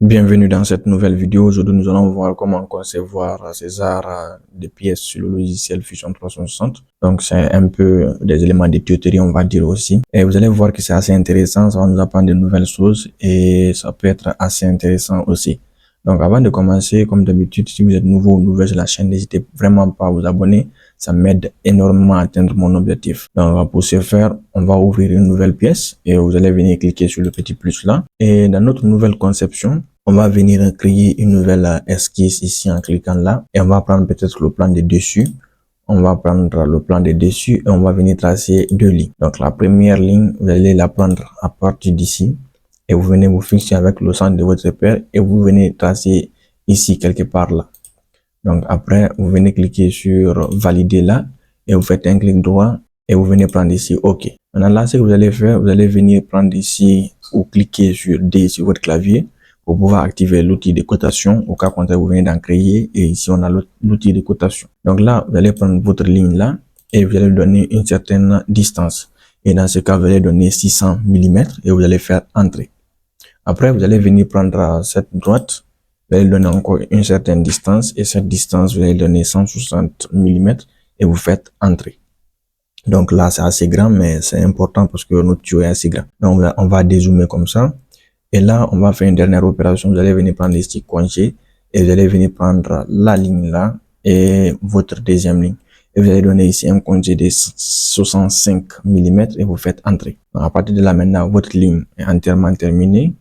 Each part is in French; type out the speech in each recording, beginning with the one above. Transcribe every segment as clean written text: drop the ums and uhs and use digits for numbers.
Bienvenue dans cette nouvelle vidéo. Aujourd'hui, nous allons voir comment concevoir ces arts de pièces sur le logiciel Fusion 360. Donc, c'est un peu des éléments de tuyauterie, on va dire aussi. Et vous allez voir que c'est assez intéressant. Ça va nous apprendre de nouvelles choses et ça peut être assez intéressant aussi. Donc, avant de commencer, comme d'habitude, si vous êtes nouveau ou nouvelle sur la chaîne, n'hésitez vraiment pas à vous abonner. Ça m'aide énormément à atteindre mon objectif. Donc, pour ce faire, on va ouvrir une nouvelle pièce et vous allez venir cliquer sur le petit plus là. Et dans notre nouvelle conception, on va venir créer une nouvelle esquisse ici en cliquant là. Et on va prendre peut-être le plan de dessus. On va prendre le plan de dessus et on va venir tracer deux lignes. Donc, la première ligne, vous allez la prendre à partir d'ici. Et vous venez vous fixer avec le centre de votre repère et vous venez tracer ici quelque part là. Donc après, vous venez cliquer sur valider là et vous faites un clic droit et vous venez prendre ici OK. Maintenant là, ce que vous allez faire, vous allez venir prendre ici ou cliquer sur D sur votre clavier pour pouvoir activer l'outil de cotation au cas contraire vous venez d'en créer et ici on a l'outil de cotation. Donc là, vous allez prendre votre ligne là et vous allez donner une certaine distance. Et dans ce cas, vous allez donner 600 mm et vous allez faire entrer. Après, vous allez venir prendre cette droite. Vous allez donner encore une certaine distance et cette distance, vous allez donner 160 mm et vous faites entrer. Donc là, c'est assez grand, mais c'est important parce que notre tuyau est assez grand. Donc là, on va dézoomer comme ça. Et là, on va faire une dernière opération. Vous allez venir prendre ici congé et vous allez venir prendre la ligne là et votre deuxième ligne. Et vous allez donner ici un congé de 65 mm et vous faites entrer. Donc, à partir de là, maintenant, votre ligne est entièrement terminée.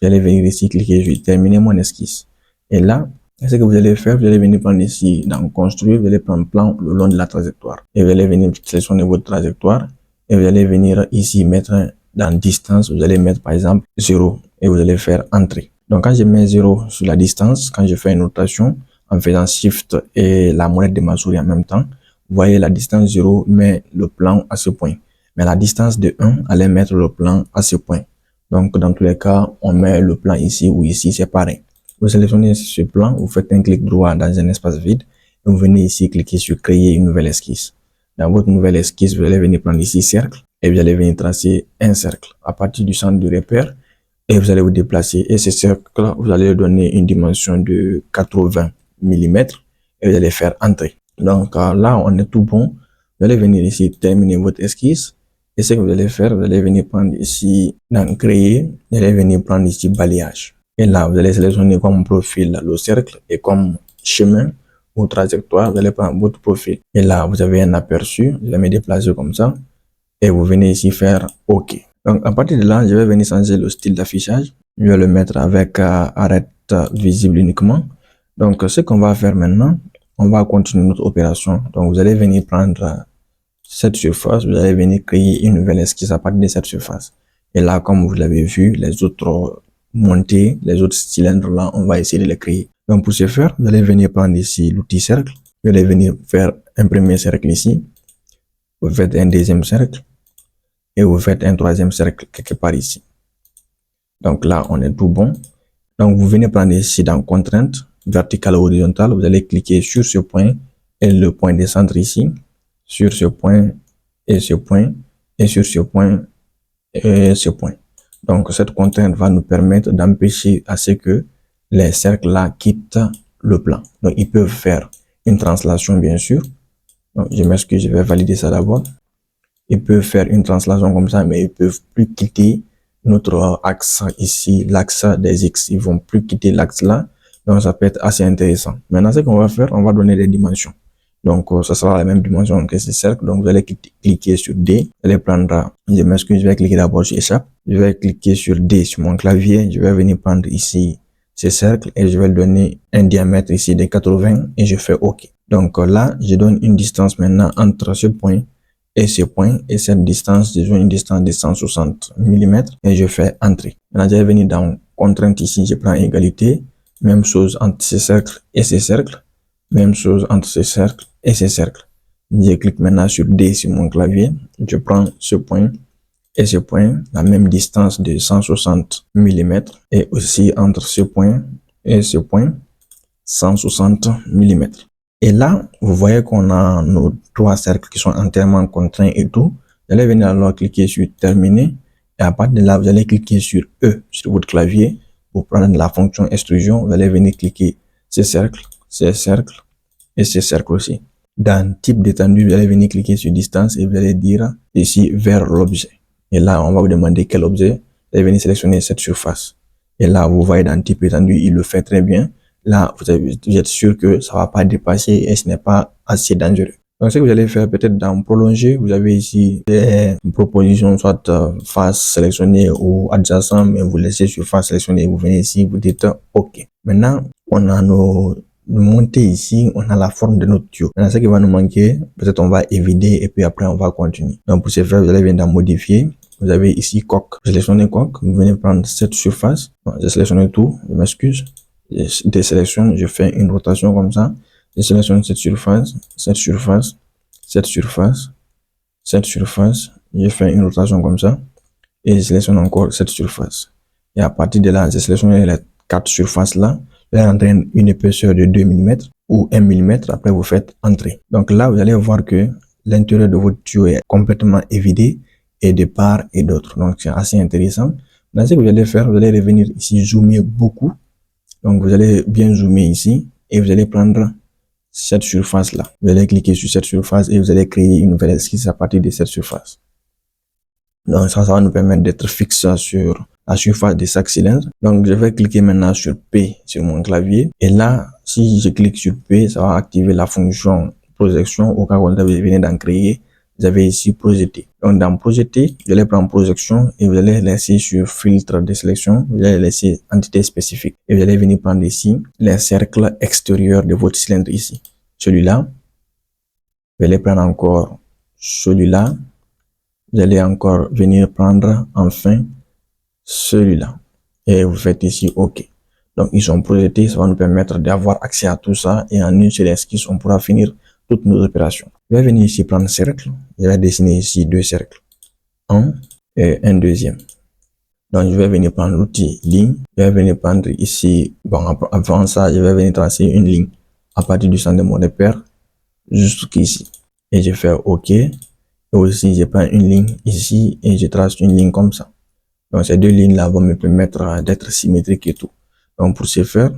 Vous allez venir ici, cliquer sur terminer mon esquisse. Et là, ce que vous allez faire, vous allez venir prendre ici dans construire, vous allez prendre plan le long de la trajectoire. Et vous allez venir sélectionner votre trajectoire et vous allez venir ici mettre dans distance, vous allez mettre par exemple 0 et vous allez faire entrer. Donc quand je mets 0 sur la distance, quand je fais une rotation en faisant shift et la molette de ma souris en même temps, vous voyez la distance 0 met le plan à ce point. Mais la distance de 1 allait mettre le plan à ce point. Donc, dans tous les cas, on met le plan ici ou ici, c'est pareil. Vous sélectionnez ce plan, vous faites un clic droit dans un espace vide et vous venez ici cliquer sur créer une nouvelle esquisse. Dans votre nouvelle esquisse, vous allez venir prendre ici cercle et vous allez venir tracer un cercle à partir du centre du repère et vous allez vous déplacer. Et ce cercle, vous allez donner une dimension de 80 mm et vous allez faire entrer. Donc là, on est tout bon. Vous allez venir ici terminer votre esquisse. Et ce que vous allez faire, vous allez venir prendre ici, dans créer, vous allez venir prendre ici balayage. Et là, vous allez sélectionner comme profil le cercle et comme chemin ou trajectoire, vous allez prendre votre profil. Et là, vous avez un aperçu, vous allez me déplacer comme ça. Et vous venez ici faire OK. Donc, à partir de là, je vais venir changer le style d'affichage. Je vais le mettre avec arrête visible uniquement. Donc, ce qu'on va faire maintenant, on va continuer notre opération. Donc, vous allez venir prendre cette surface, vous allez venir créer une nouvelle esquisse à partir de cette surface. Et là, comme vous l'avez vu, les autres montées, les autres cylindres là, on va essayer de les créer. Donc pour ce faire, vous allez venir prendre ici l'outil cercle, vous allez venir faire un premier cercle ici, vous faites un deuxième cercle et vous faites un troisième cercle quelque part ici. Donc là, on est tout bon. Donc vous venez prendre ici dans contrainte, verticale ou horizontale, vous allez cliquer sur ce point et le point de centre ici, sur ce point et ce point et sur ce point et ce point. Donc cette contrainte va nous permettre d'empêcher à ce que les cercles là quittent le plan. Donc ils peuvent faire une translation bien sûr. Donc je m'excuse, je vais valider ça d'abord. Ils peuvent faire une translation comme ça, mais ils peuvent plus quitter notre axe ici, l'axe des X. Ils vont plus quitter l'axe là. Donc ça peut être assez intéressant. Maintenant ce qu'on va faire, on va donner des dimensions. Donc, ça sera la même dimension que ce cercle. Donc, vous allez cliquer sur D. Vous allez prendre, je m'excuse, je vais cliquer d'abord sur échappe. Je vais cliquer sur D sur mon clavier. Je vais venir prendre ici ce cercle et je vais lui donner un diamètre ici de 80 et je fais OK. Donc, là, je donne une distance maintenant entre ce point et ce point. Et cette distance, je donne une distance de 160 mm et je fais entrer. Maintenant, je vais venir dans contrainte ici. Je prends égalité. Même chose entre ce cercle et ce cercle. Même chose entre ce cercle et ce cercle. Je clique maintenant sur D sur mon clavier. Je prends ce point et ce point, la même distance de 160 mm. Et aussi entre ce point et ce point, 160 mm. Et là, vous voyez qu'on a nos trois cercles qui sont entièrement contraints et tout. Vous allez venir alors cliquer sur terminer. Et à partir de là, vous allez cliquer sur E sur votre clavier. pour prendre la fonction extrusion, vous allez venir cliquer ces cercles et ces cercles aussi. Dans type d'étendue, vous allez venir cliquer sur distance et vous allez dire ici vers l'objet. Et là, on va vous demander quel objet. Vous allez venir sélectionner cette surface. Et là, vous voyez dans type étendue, il le fait très bien. Là, vous êtes sûr que ça va pas dépasser et ce n'est pas assez dangereux. Donc, ce que vous allez faire, peut-être dans prolonger, vous avez ici des propositions, soit face sélectionnée ou adjacent, mais vous laissez sur face sélectionnée, vous venez ici, vous dites OK. Maintenant, on a nos montées ici, on a la forme de notre tuyau. Maintenant, ce qui va nous manquer, peut-être on va évider et puis après on va continuer. Donc, pour ce faire, vous allez venir dans modifier. Vous avez ici coque. Vous sélectionnez coque, vous venez prendre cette surface. Bon, j'ai sélectionné tout, je m'excuse. Je désélectionne, je fais une rotation comme ça. Je sélectionne cette surface, cette surface, cette surface, cette surface. Je fais une rotation comme ça. Et je sélectionne encore cette surface. Et à partir de là, je sélectionne les 4 surfaces là. Vous allez rentrer une épaisseur de 2 mm ou 1 mm. Après, vous faites entrer. Donc là, vous allez voir que l'intérieur de votre tuyau est complètement évidé et de part et d'autre. Donc, c'est assez intéressant. Dans ce que vous allez faire, vous allez revenir ici, zoomer beaucoup. Donc, vous allez bien zoomer ici et vous allez prendre cette surface-là. Vous allez cliquer sur cette surface et vous allez créer une nouvelle esquisse à partir de cette surface. Donc, ça va nous permettre d'être fixe sur la surface de chaque cylindre. Donc, je vais cliquer maintenant sur P sur mon clavier. Et là, si je clique sur P, ça va activer la fonction projection au cas où vous venez d'en créer. Vous avez ici projeter. Donc, dans projeter, vous allez prendre projection et vous allez laisser sur filtre de sélection. Vous allez laisser entité spécifique. Et vous allez venir prendre ici les cercles extérieurs de votre cylindre ici. Celui-là. Vous allez prendre encore celui-là. Vous allez encore venir prendre enfin celui-là. Et vous faites ici OK. Donc, ils sont projetés. Ça va nous permettre d'avoir accès à tout ça. Et en une seule esquisse, on pourra finir toutes nos opérations. Je vais venir ici prendre cercle. Je vais dessiner ici 2 cercles. Un et un deuxième. Donc, je vais venir prendre l'outil ligne. Je vais venir prendre ici, bon, avant ça, je vais venir tracer une ligne à partir du centre de mon repère jusqu'ici. Et je fais OK. Et aussi, je prends une ligne ici et je trace une ligne comme ça. Donc, ces 2 lignes-là vont me permettre d'être symétrique et tout. Donc, pour ce faire,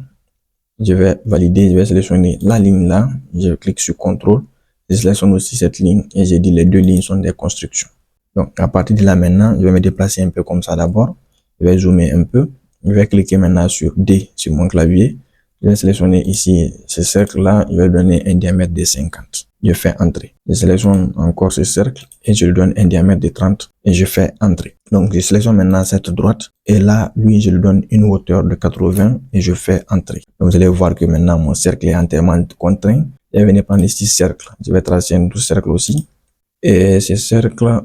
je vais valider, je vais sélectionner la ligne là. Je clique sur CTRL. Je sélectionne aussi cette ligne et j'ai dit les 2 lignes sont des constructions. Donc, à partir de là maintenant, je vais me déplacer un peu comme ça d'abord. Je vais zoomer un peu. Je vais cliquer maintenant sur D sur mon clavier. Je vais sélectionner ici ce cercle-là. Je vais donner un diamètre de 50. Je fais entrer. Je sélectionne encore ce cercle et je lui donne un diamètre de 30 et je fais entrer. Donc, je sélectionne maintenant cette droite et là, lui, je lui donne une hauteur de 80 et je fais entrer. Donc, vous allez voir que maintenant, mon cercle est entièrement contraint. Je vais venir prendre ici cercle. Je vais tracer un autre cercle aussi. Et ce cercle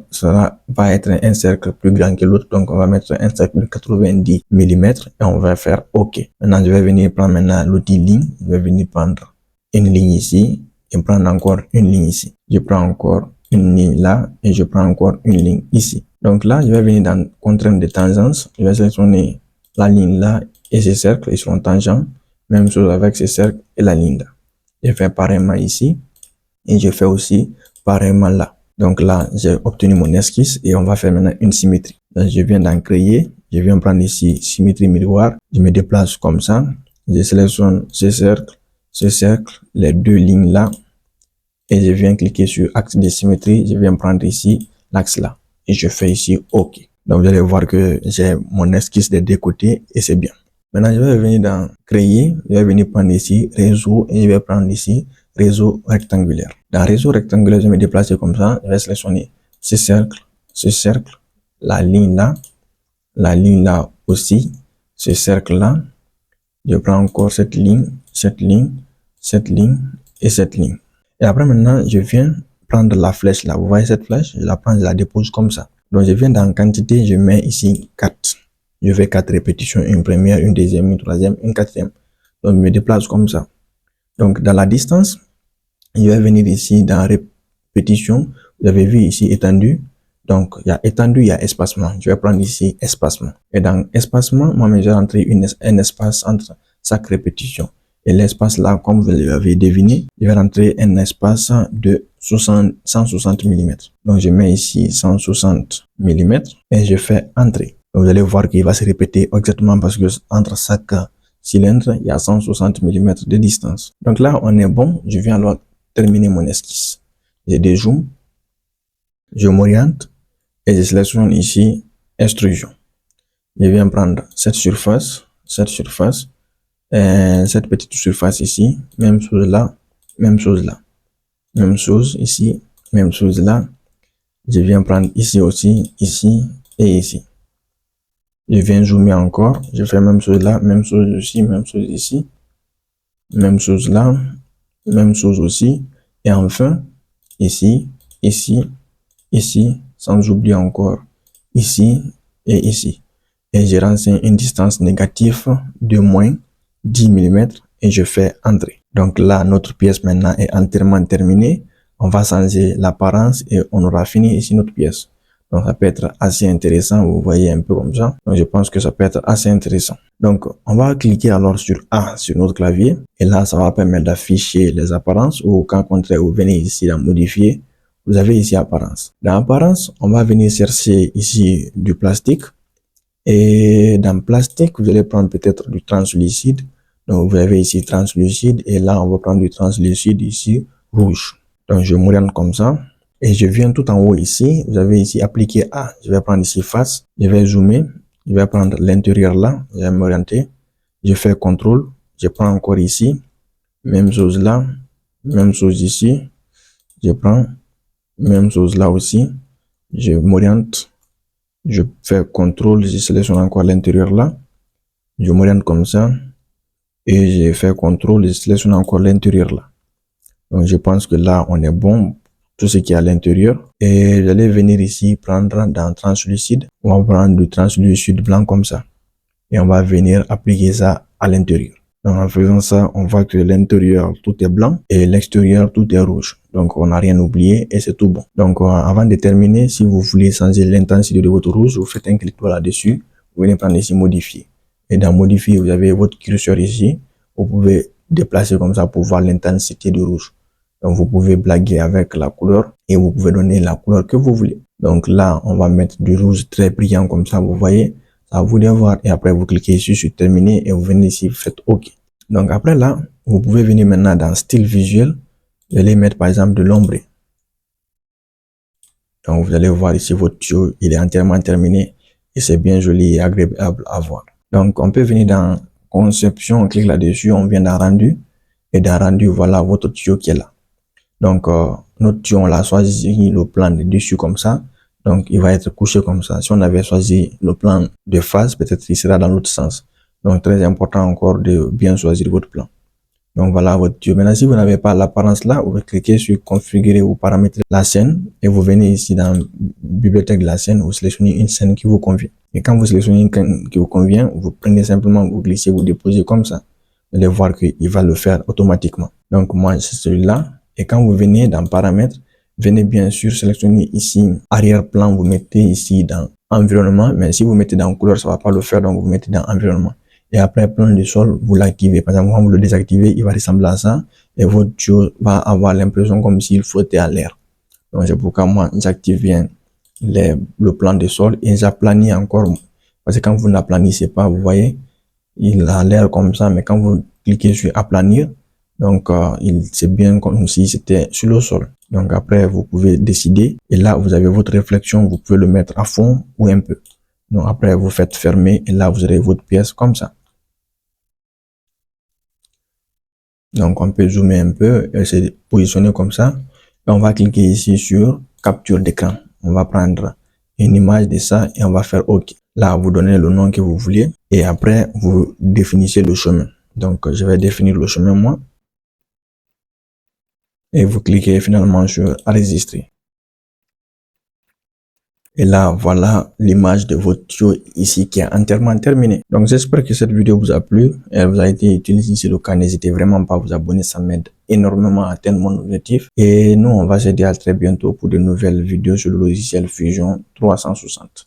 va être un cercle plus grand que l'autre. Donc, on va mettre un cercle de 90 mm et on va faire OK. Maintenant, je vais venir prendre maintenant l'outil ligne. Je vais venir prendre une ligne ici et prendre encore une ligne ici. Je prends encore une ligne là et je prends encore une ligne ici. Donc là, je vais venir dans contrainte de tangence. Je vais sélectionner la ligne là et ce cercle, ils seront tangents. Même chose avec ce cercle et la ligne là. Je fais pareillement ici et je fais aussi pareillement là. Donc là, j'ai obtenu mon esquisse et on va faire maintenant une symétrie. Donc, je viens d'en créer. Je viens prendre ici symétrie miroir. Je me déplace comme ça. Je sélectionne ce cercle, les 2 lignes là. Et je viens cliquer sur axe de symétrie. Je viens prendre ici l'axe là. Et je fais ici OK. Donc vous allez voir que j'ai mon esquisse des 2 côtés et c'est bien. Maintenant, je vais venir dans créer. Je vais venir prendre ici réseau et je vais prendre ici réseau rectangulaire. Dans réseau rectangulaire, je vais me déplacer comme ça. Je vais sélectionner ce cercle, la ligne là aussi, ce cercle là. Je prends encore cette ligne et cette ligne. Et après maintenant, je viens prendre la flèche là. Vous voyez cette flèche? Je la prends, je la dépose comme ça. Donc je viens dans quantité, je mets ici 4. Je fais 4 répétitions, une première, une deuxième, une troisième, une quatrième. Donc je me déplace comme ça. Donc dans la distance, je vais venir ici dans répétition. Vous avez vu ici étendu. Donc il y a étendu, il y a espacement. Je vais prendre ici espacement. Et dans espacement, moi je vais rentrer un espace entre chaque répétition. Et l'espace là, comme vous l'avez deviné, je vais rentrer un espace de 160 mm. Donc je mets ici 160 mm et je fais entrer. Vous allez voir qu'il va se répéter exactement parce que entre chaque cylindre, il y a 160 mm de distance. Donc là, on est bon. Je viens alors terminer mon esquisse. Je dézoome, je m'oriente et je sélectionne ici extrusion. Je viens prendre cette petite surface ici, même chose là, même chose là, même chose ici, même chose là. Je viens prendre ici aussi, ici et ici. Je viens zoomer encore, je fais même chose là, même chose ici, même chose ici, même chose là, même chose aussi. Et enfin, ici, ici, ici, sans oublier encore ici et ici. Et je renseigne une distance négative de moins 10 mm et je fais entrer. Donc là, notre pièce maintenant est entièrement terminée. On va changer l'apparence et on aura fini ici notre pièce. Donc ça peut être assez intéressant, vous voyez un peu comme ça. Donc je pense que ça peut être assez intéressant. Donc on va cliquer alors sur A sur notre clavier et là ça va permettre d'afficher les apparences ou quand contraire vous venez ici à modifier, vous avez ici apparence. Dans apparence, on va venir chercher ici du plastique et dans plastique vous allez prendre peut-être du translucide. Donc vous avez ici translucide et là on va prendre du translucide ici rouge. Donc je m'oriente comme ça. Et je viens tout en haut ici, vous avez ici appliqué A, je vais prendre ici face, je vais zoomer, je vais prendre l'intérieur là, je vais m'orienter, je fais CTRL, je prends encore ici, même chose là, même chose ici, je prends, même chose là aussi, je m'oriente, je fais CTRL, je sélectionne encore l'intérieur là, je m'oriente comme ça, et je fais CTRL, je sélectionne encore l'intérieur là. Donc je pense que là on est bon. Tout ce qui est à l'intérieur et j'allais venir ici prendre dans translucide, on va prendre du translucide blanc comme ça et on va venir appliquer ça à l'intérieur. Donc en faisant ça, on voit que l'intérieur tout est blanc et l'extérieur tout est rouge. Donc on n'a rien oublié et c'est tout bon. Donc avant de terminer, si vous voulez changer l'intensité de votre rouge, vous faites un clic droit là-dessus, vous venez prendre ici modifier et dans modifier vous avez votre curseur ici, vous pouvez déplacer comme ça pour voir l'intensité du rouge. Donc, vous pouvez blaguer avec la couleur et vous pouvez donner la couleur que vous voulez. Donc là, on va mettre du rouge très brillant comme ça, vous voyez. Ça à vous de voir. Et après, vous cliquez ici sur terminer et vous venez ici, vous faites OK. Donc après là, vous pouvez venir maintenant dans style visuel. Vous allez mettre par exemple de l'ombre. Donc vous allez voir ici votre tuyau, il est entièrement terminé et c'est bien joli et agréable à voir. Donc on peut venir dans conception, on clique là-dessus, on vient dans rendu et dans rendu, voilà votre tuyau qui est là. Donc, notre tuyau, on l'a choisi le plan de dessus comme ça. Donc, il va être couché comme ça. Si on avait choisi le plan de face, peut-être il sera dans l'autre sens. Donc, très important encore de bien choisir votre plan. Donc, voilà votre tuyau. Maintenant, si vous n'avez pas l'apparence là, vous cliquez sur configurer ou paramétrer la scène et vous venez ici dans bibliothèque de la scène, vous sélectionnez une scène qui vous convient. Et quand vous sélectionnez une scène qui vous convient, vous prenez simplement, vous glissez, vous déposez comme ça. Vous allez voir qu'il va le faire automatiquement. Donc, moi, c'est celui-là. Et quand vous venez dans paramètres, venez bien sûr sélectionner ici arrière-plan, vous mettez ici dans environnement, mais si vous mettez dans couleur, ça va pas le faire, donc vous mettez dans environnement. Et après plan de sol, vous l'activez. Par exemple, quand vous le désactivez, il va ressembler à ça et votre tuyau va avoir l'impression comme s'il flottait à l'air. Donc c'est pourquoi moi j'active bien le plan de sol et j'aplanis encore. Parce que quand vous n'aplanissez pas, vous voyez, il a l'air comme ça, mais quand vous cliquez sur aplanir, donc, c'est bien comme si c'était sur le sol. Donc, après, vous pouvez décider. Et là, vous avez votre réflexion. Vous pouvez le mettre à fond ou un peu. Donc, après, vous faites fermer. Et là, vous aurez votre pièce comme ça. Donc, on peut zoomer un peu et se positionner comme ça. Et on va cliquer ici sur capture d'écran. On va prendre une image de ça et on va faire OK. Là, vous donnez le nom que vous voulez. Et après, vous définissez le chemin. Donc, je vais définir le chemin, moi. Et vous cliquez finalement sur enregistrer. Et là, voilà l'image de votre tuyau ici qui est entièrement terminée. Donc, j'espère que cette vidéo vous a plu. Elle vous a été utile. Si c'est le cas, n'hésitez vraiment pas à vous abonner. Ça m'aide énormément à atteindre mon objectif. Et nous, on va se dire à très bientôt pour de nouvelles vidéos sur le logiciel Fusion 360.